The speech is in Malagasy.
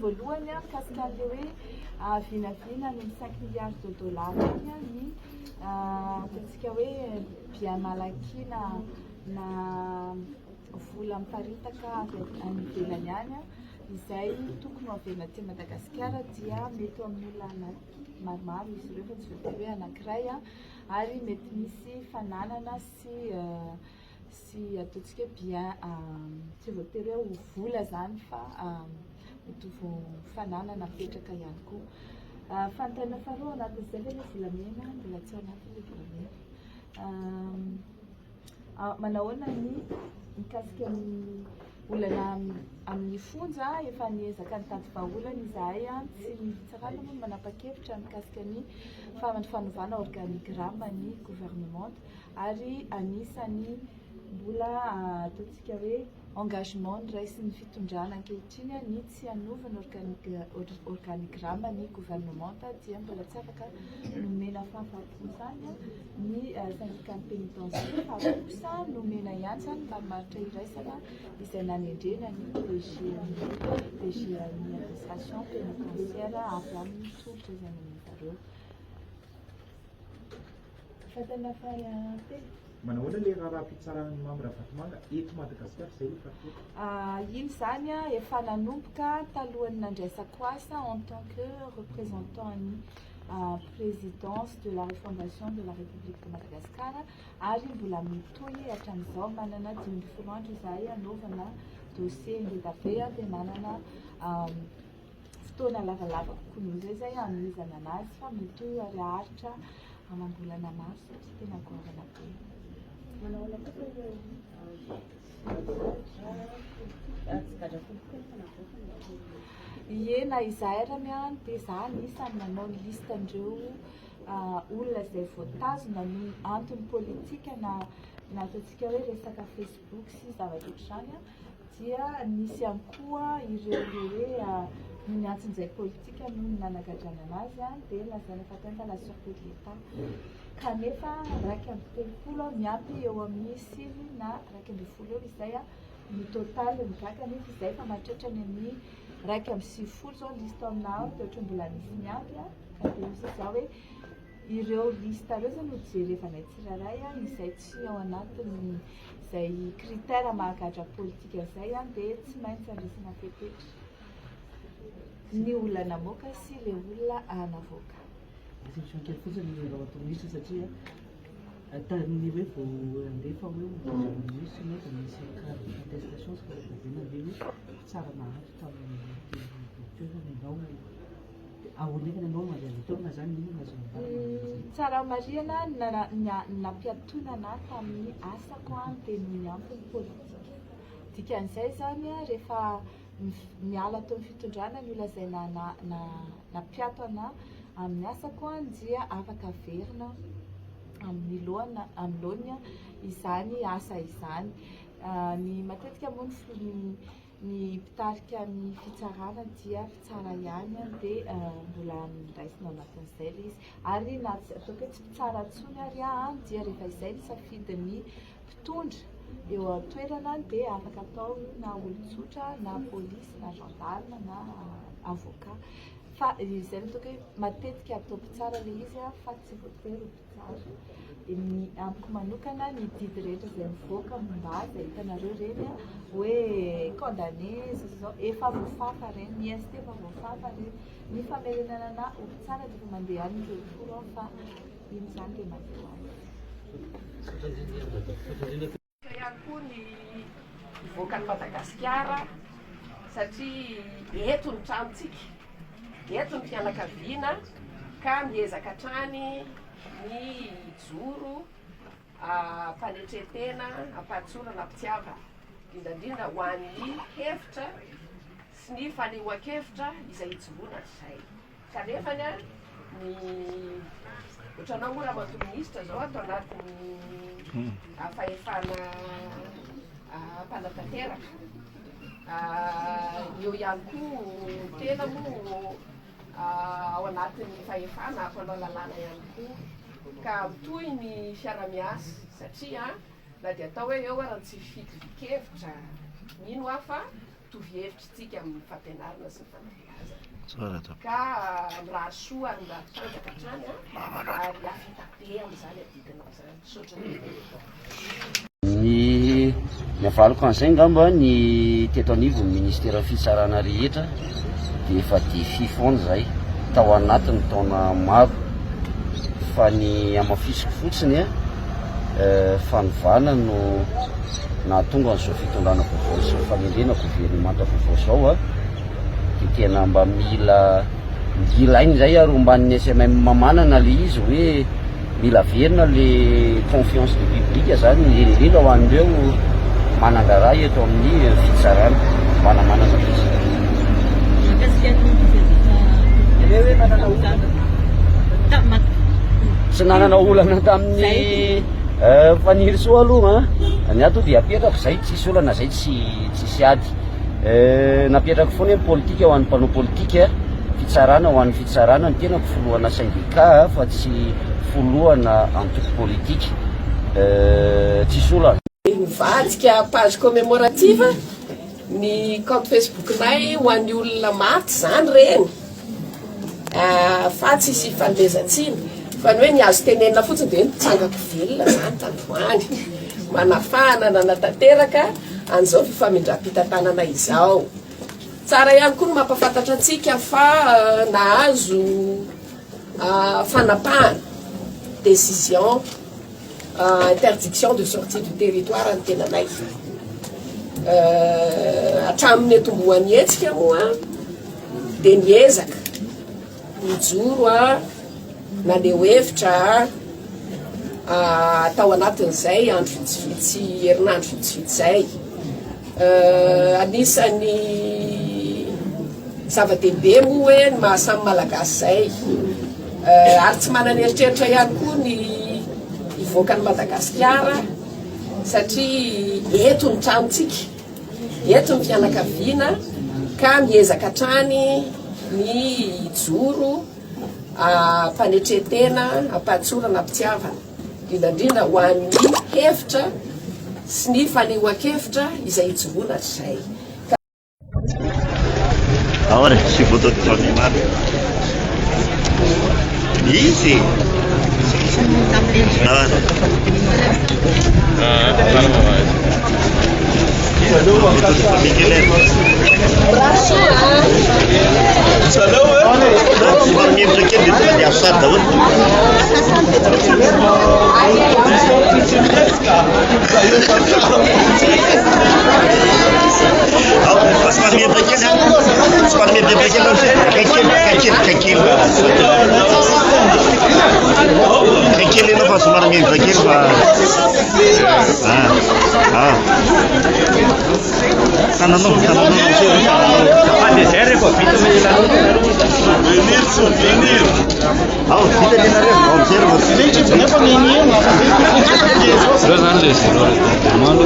voalohany mikasika an'le hoe vinavina ny 5 milliards de dollars ny ataontsika hoe bien malaky na vola miparitaka any ivelany any izay tokony hoaverina aty Madagasikara dia mety amin'ny olona maromaro izy ireo fa tsy voatery hoe anankiray ary mety misy fananana sy ataontsika bien tsy voatery hoe ho vola zany fa mety ho fananana mipetraka ihany koa. Fanontaniana faharoa anatin'izay ilay volamena mbola tsy ao anatin'ilay volamena. Manahoana ny mikasika ny olana amin'ny fonja efa niezaka nitady vahaolana izahay tsy tsarana moa manapa-kevitra mikasika ny fanovana organigramme ny gouvernement ary anisany mbola ataontsika hoe engagement niraisin'ny fitondrana ankehitriny ny tsy hanovana organigramme ny gouvernement dia mbola tsy afaka nomena fahafapo zany ny syndicat pénitentiaire fa kosa nomena ihany zany maromaritra iraisana izay nanendrena ny DG ny administration pénitentiaire avy amin'ny solika izay nanentareo. Fatana fahatelo. Manahoana le raha-pitsarana Mamy Ravatomanga eto Madagasikara izay efa iny zany efa nanomboka talohan'ny nandraisako asa en tant que représentant ny présidence de la refondation de la République de Madagascar ary mbola mitohy hatramin'izao manana 10 andro izahay anaovana dossier ngedabe dia manana fotoana lavalava kokoa noho izay zay hanomezana anazy fa mitohy ary aharitra amam-bolana maro satria tena goavana be. Iena izahay raha dia za anisany nanao ny listan-dreo olona izay voatazona no antony politika na ataontsika hoe resaka Facebook sy zavatra ohatr'izany dia nisy ihany koa ireo hoe ny antsin'izay politika no nanagadrana anazy dia lazaina fa tena la sûreté de l'État kanefa 130 miampy eo amin'ny 6 na 110 eo izay ny total midraka nefa izay fa mahatratra ny amin'ny 190 zao lista aminao dia ohatra mbola misy miampy ka dia misy zao hoe ireo lista ireo zany hojerevanay tsiraray izay tsy ao anatin'ny izay critère mahagadra politika izay dia tsy maintsy andrisana fepetra ny olona namoaka sy le olona navoaka. Kely fotsiny raha touriste satria tamin'ny hoe vao andefa hoe misy nefa misy carte attestation sy karazana hoe tsara maharitra tamin'ny toerana ianao ahoana nefa ianao mariana zany iny tsara mariana nampiatoana tamin'ny asako dia ny antony politika dikan'izay zany rehefa miala tao amin'ny fitondrana ny olona izay nampiato ana amin'ny asako dia afaka averina amin'ny loany izany asa izany. Ny matetika moa ny mpitarika ny fitsarana dia fitsara ihany dia mbola raisina anatin'izay ilay izy ary na ataoko hoe tsy fitsara intsony ary dia rehefa izay nisafidin'ny mpitondra eo an-toerana dia afaka atao na olon-tsotra na polisy na gendarme na avocat fa izay ataoko hoe matetika atao mpitsara ilay izy fa tsy voatery mpitsara. Ny amiko manokana ny didy rehetra izay mivoaka momba azy hitanareo reny hoe condamné zao efa voafafa reny ny ST efa voafafa reny ny famerenana ho tsara dia mandeha any ireo toro fa iny zany dia mandeha any. Ihany koa ny voakan'i Madagasikara satria eto ny tranontsika eto ny fianakaviana ka miezaka hatrany ny joro fanetretena ampatsorana ampitiava indrindra ho an'ny hevitra sy ny fanehoan-kevitra izay hijoroana izay kanefany ny ohatranao moa raha mato-ministra zao atao anatin'ny fahefana mpanatanteraka eo ihany koa tena moa ao anatin'ny fahefana ampanao lalàna ihany koa ka mitohy ny fiara-miasa satria na dia atao hoe eo raha tsy fitovy-kevitra nino afa tovihevitrytsika amin'ny fampianarana sy ny fanabeazana ka raha soa ary raha tanjaka hatrany ary afita be am'izany adidinao zany sotra ny miavaloko an'izay ngamba ny teto anivony ministera fitsarana rehetra de efa defi foana zay tao anatiny taona maro fa ny amafisiko fotsiny fanovana no nahatonga an'izao fitondrana vaovao sy fanendrena gouvernemanta vaovao zao de tena mba mila ilainy zay ary omban'ny SMM manana le izy hoe mila verina le confiance de public zany indrindra ho an'ireo manandrara eto amin'ny fitsarana manamanana izy. Tsy nanana olana tamin'ny faniry soa aloha ny ato dia apetrako zay tsisy olana zay tsisy ady napetrako foana politika ho an'ny mpanao politika fitsarana ho an'ny fitsarana ny tenako foloana syndicat fa tsy foloana antoko politika tsisy olana. Mivadika page commémorative ny compte Facebook-nay ho an'ny olona maty zany reny fa tsisy fandezatsiny fa ny hoe ny azo tenenina fotsiny de nitsangako velona zany tandroany manafana nanatanteraka an'izao fifamindram-pitantanana izao tsara ihany koa no mampafantatra antsika fa nahazo fanapahana décision interdiction de sortie du territoire ny tenanay hatramin'ny atombohan'ny hetsika moa de niezaka mijoro naneo hevitra tao anatin'izay andro vitsivitsy herinandro vitsivitsy zay anisan'ny zava-dehibe moa hoe ny mahasamy malagasy zay ary tsy manana eritreritra ihany koa ny ivoaka ny Madagasikara satria eto ny tranontsika eto ny fianakaviana ka miezaka hatrany ny joro mpanetretena ampatsorana ampitiavana indrindrindra ho an'ny hevitra sy ny fanehoan-kevitra izay ijoroana hatrizay. Ahora, se botou de animar. Easy. Какие não faço mais ninguém aqui tá não capaz de ser repito me lá venir fita de nada observa gente não para menino 3 anos esse mano